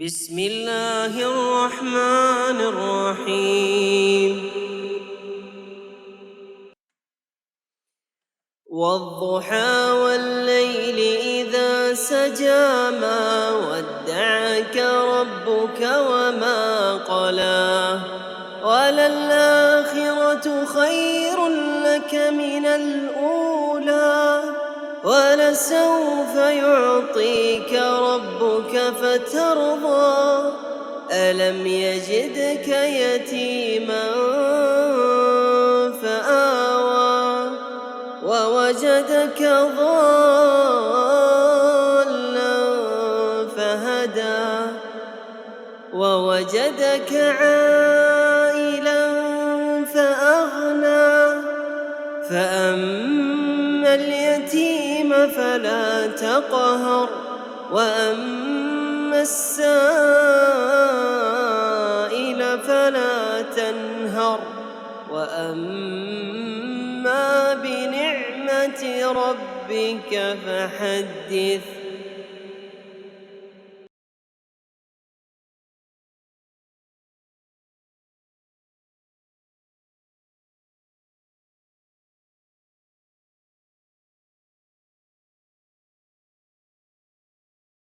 بسم الله الرحمن الرحيم والضحى والليل إذا سجى ما ودعك ربك وما قلى وللآخرة خير لك من الأولى ولسوف يعطيك ربك فترضى ألم يجدك يتيما فآوى ووجدك ضالا فهدى ووجدك عائلا فأغنى فأما اليتيم فلا تقهر وأما السائل فلا تنهر وأما بنعمة ربك فحدث.